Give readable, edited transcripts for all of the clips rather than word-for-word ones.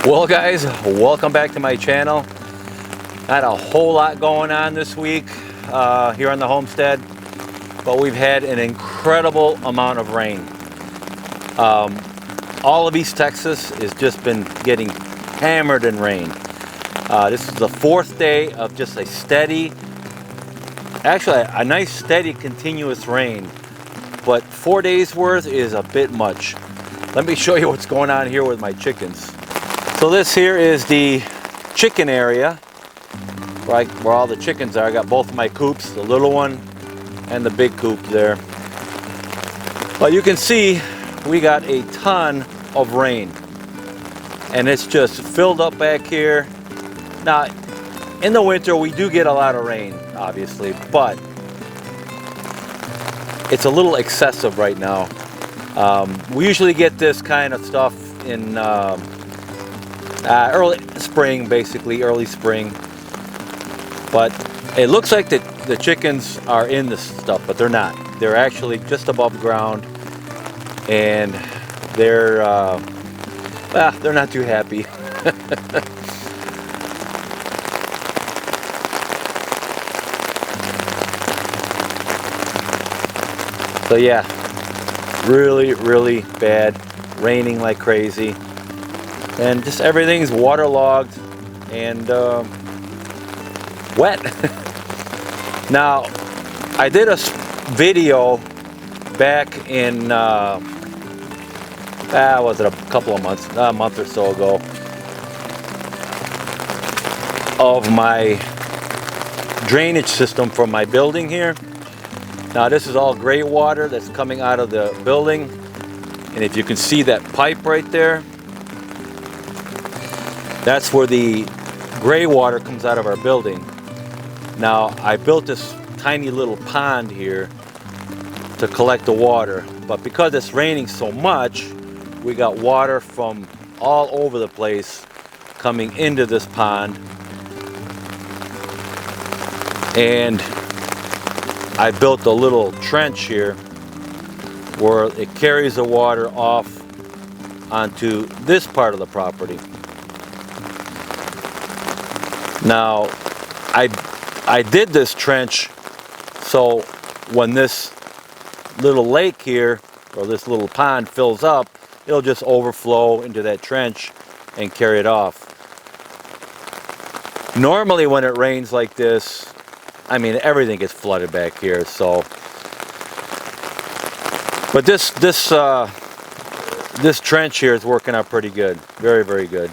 Well guys, welcome back to my channel. Not a whole lot going on this week here on the homestead, but we've had an incredible amount of rain. All of East Texas has just been getting hammered in rain. This is the fourth day of just a steady, actually a nice steady continuous rain, but 4 days worth is a bit much. Let me show you what's going on here with my chickens. So this here is the chicken area, where all the chickens are. I got both of my coops, the little one and the big coop there. But you can see we got a ton of rain, and it's just filled up back here. Now, in the winter we do get a lot of rain, obviously, but it's a little excessive right now. We usually get this kind of stuff in early spring, basically early spring, but it looks like the chickens are in this stuff, but they're not. They're actually just above ground, and they're not too happy. So yeah, really bad, raining like crazy. And just everything's waterlogged and wet. Now, I did a video back in, was it a couple of months, a month or so ago, of my drainage system from my building here. Now, this is all gray water that's coming out of the building. And if you can see that pipe right there, that's where the gray water comes out of our building. Now, I built this tiny little pond here to collect the water, but because it's raining so much, we got water from all over the place coming into this pond. And I built a little trench here where it carries the water off onto this part of the property. Now, I did this trench so when this little lake here, or this little pond, fills up, it'll just overflow into that trench and carry it off. Normally when it rains like this, I mean, everything gets flooded back here, so. But this trench here is working out pretty good. Very good.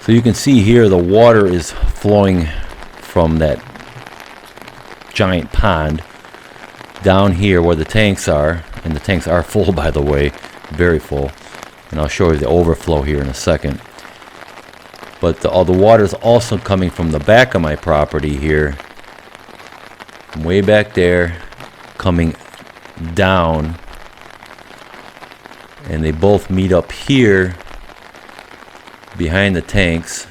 So you can see here the water is flowing from that giant pond down here where the tanks are, and the tanks are full, by the way, very full, and I'll show you the overflow here in a second. But all the water is also coming from the back of my property here, from way back there, coming down, and they both meet up here behind the tanks.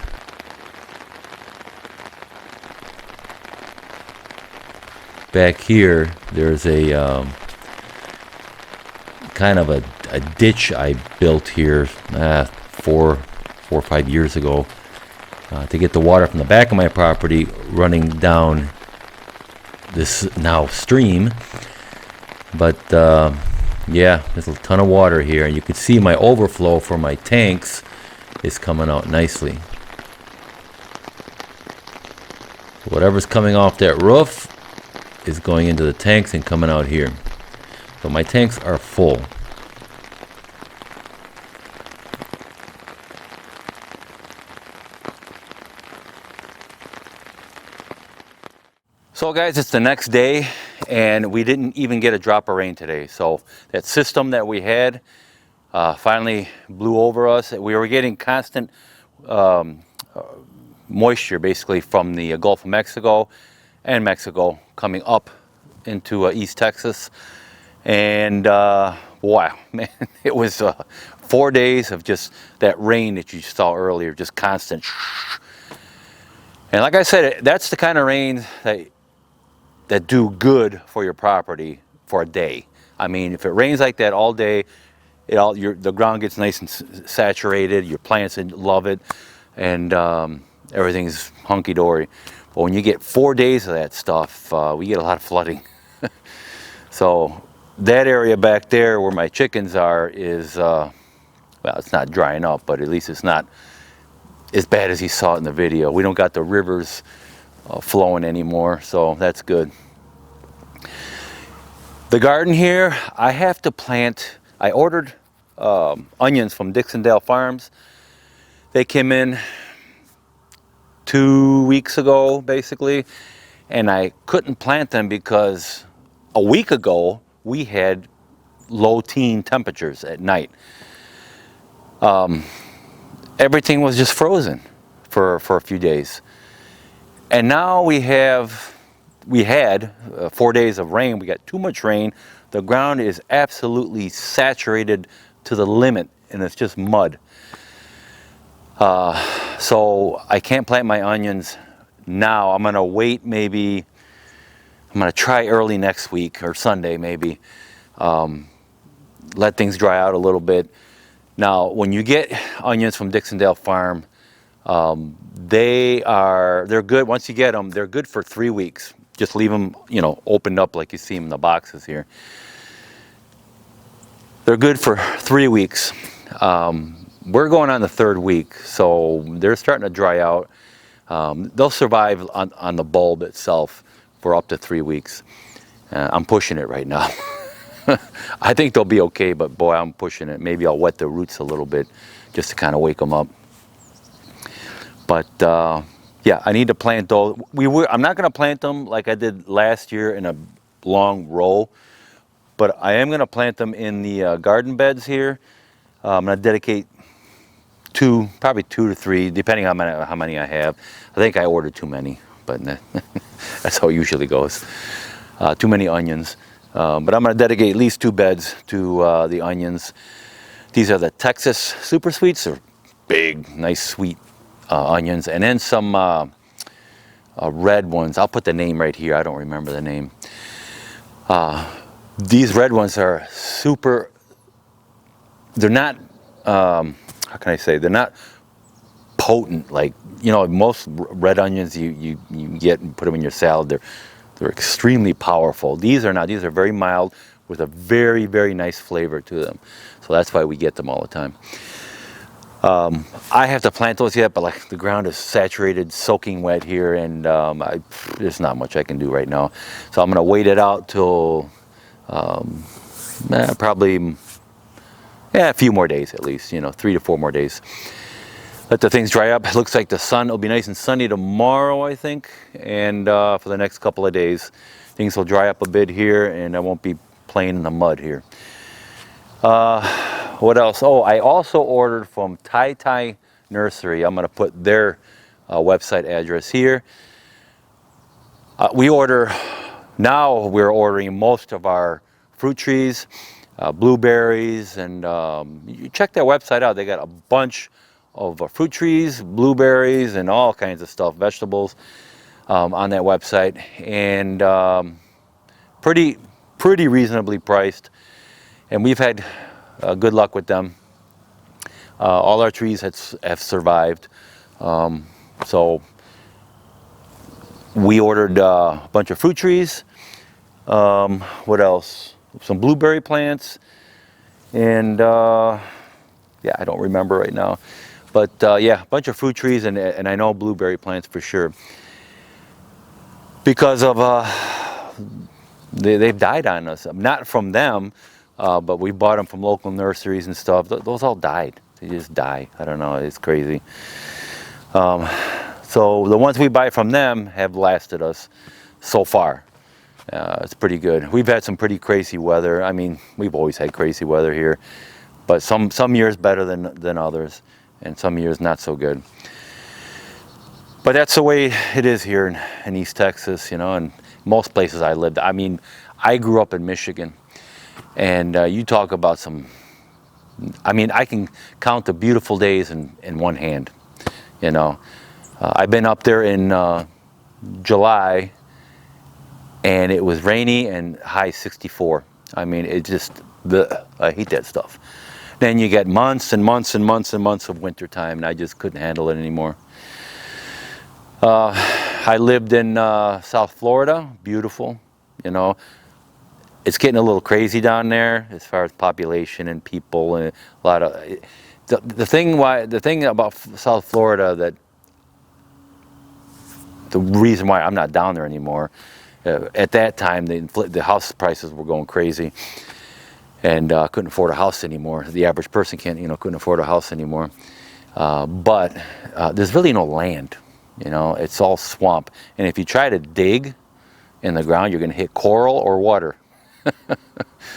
Back here there's a kind of a ditch I built here 4 or 5 years ago to get the water from the back of my property running down this now stream. But yeah, there's a ton of water here, and you can see my overflow for my tanks is coming out nicely. Whatever's coming off that roof is going into the tanks and coming out here. So my tanks are full. So guys, it's the next day and we didn't even get a drop of rain today. So that system that we had finally blew over us. We were getting constant moisture basically from the Gulf of Mexico and Mexico coming up into East Texas. And wow, man, it was 4 days of just that rain that you saw earlier, just constant. And like I said, that's the kind of rain that do good for your property for a day. I mean, if it rains like that all day, the ground gets nice and saturated. Your plants love it, and everything's hunky-dory. But when you get 4 days of that stuff, we get a lot of flooding. So that area back there where my chickens are is, well, it's not drying up, but at least it's not as bad as you saw it in the video. We don't got the rivers flowing anymore, so that's good. The garden here, I have to plant. I ordered onions from Dixondale Farms. They came in 2 weeks ago, basically, and I couldn't plant them because a week ago we had low teen temperatures at night. Everything was just frozen for a few days, and now we had 4 days of rain. We got too much rain. The ground is absolutely saturated to the limit, and it's just mud. So I can't plant my onions now. I'm gonna wait, maybe I'm gonna try early next week or Sunday maybe. Let things dry out a little bit. Now, when you get onions from Dixondale Farm, they're good. Once you get them, they're good for 3 weeks. Just leave them, opened up like you see them in the boxes here. They're good for 3 weeks. We're going on the 3rd week, so they're starting to dry out. They'll survive on the bulb itself for up to 3 weeks. I'm pushing it right now. I think they'll be okay, but boy, I'm pushing it. Maybe I'll wet the roots a little bit just to kind of wake them up. But yeah, I need to plant those. I'm not going to plant them like I did last year in a long row, but I am going to plant them in the garden beds here. I'm going to dedicate probably 2 to 3, depending on how many I have. I think I ordered too many, but that's how it usually goes. Too many onions. But I'm going to dedicate at least 2 beds to the onions. These are the Texas Super Sweets. They're big, nice, sweet onions. And then some red ones. I'll put the name right here. I don't remember the name. These red ones are super. They're not, how can I say? They're not potent. Like, most red onions you get and put them in your salad. They're extremely powerful. These are not. These are very mild with a very, very nice flavor to them. So that's why we get them all the time. I have to plant those yet, but like the ground is saturated, soaking wet here, and there's not much I can do right now. So I'm going to wait it out till probably a few more days at least. 3 to 4 more days. Let the things dry up. It looks like the sun will be nice and sunny tomorrow, I think, and for the next couple of days. Things will dry up a bit here, and I won't be playing in the mud here. What else? Oh, I also ordered from Tai Nursery. I'm going to put their website address here. Now we're ordering most of our fruit trees, blueberries, and you check their website out. They got a bunch of fruit trees, blueberries, and all kinds of stuff, vegetables, on that website, and pretty reasonably priced. And we've had good luck with them. All our trees have survived. So we ordered a bunch of fruit trees. What else? Some blueberry plants, and yeah, I don't remember right now. But yeah, a bunch of fruit trees, and I know blueberry plants for sure. Because of, they've died on us. Not from them, but we bought them from local nurseries and stuff. Those all died. They just die. I don't know, it's crazy. So the ones we buy from them have lasted us so far. It's pretty good. We've had some pretty crazy weather. I mean, we've always had crazy weather here. but some years better than others, and some years not so good. But that's the way it is here in East Texas, you know, and most places I lived. I mean, I grew up in Michigan, and you talk about some, I mean, I can count the beautiful days in one hand, you know. I've been up there in July, and it was rainy and high 64. I mean, it just, I hate that stuff. Then you get months and months and months and months of winter time, and I just couldn't handle it anymore. I lived in South Florida, beautiful, you know. It's getting a little crazy down there as far as population and people, and a lot of the thing about South Florida, that the reason why I'm not down there anymore, at that time the house prices were going crazy, and couldn't afford a house anymore. The average person couldn't afford a house anymore. But there's really no land, you know. It's all swamp, and if you try to dig in the ground, you're going to hit coral or water.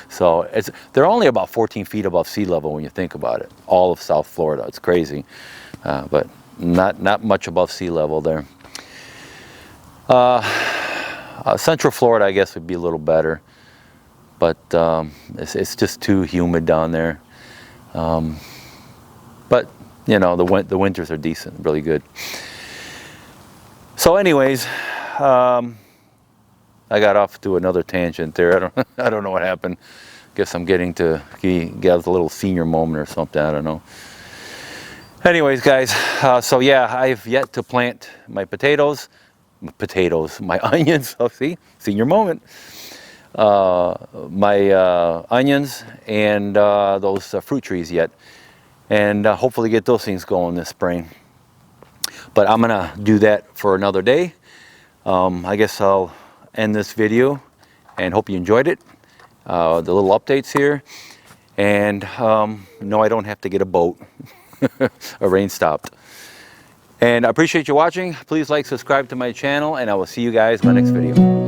So they're only about 14 feet above sea level when you think about it. All of South Florida, it's crazy, but not much above sea level there. Central Florida, I guess, would be a little better, but it's just too humid down there. But you know, the winters are decent, really good. So, anyways. I got off to another tangent there. I don't know what happened. Guess I'm getting to get a little senior moment or something. I don't know. Anyways, guys. So yeah, I've yet to plant my my onions. Oh, see, senior moment. My onions and those fruit trees yet, and hopefully get those things going this spring. But I'm gonna do that for another day. I guess I'll end this video, and hope you enjoyed it, the little updates here, and no, I don't have to get a boat. A rain stopped. And I appreciate you watching. Please like, subscribe to my channel, and I will see you guys in my next video.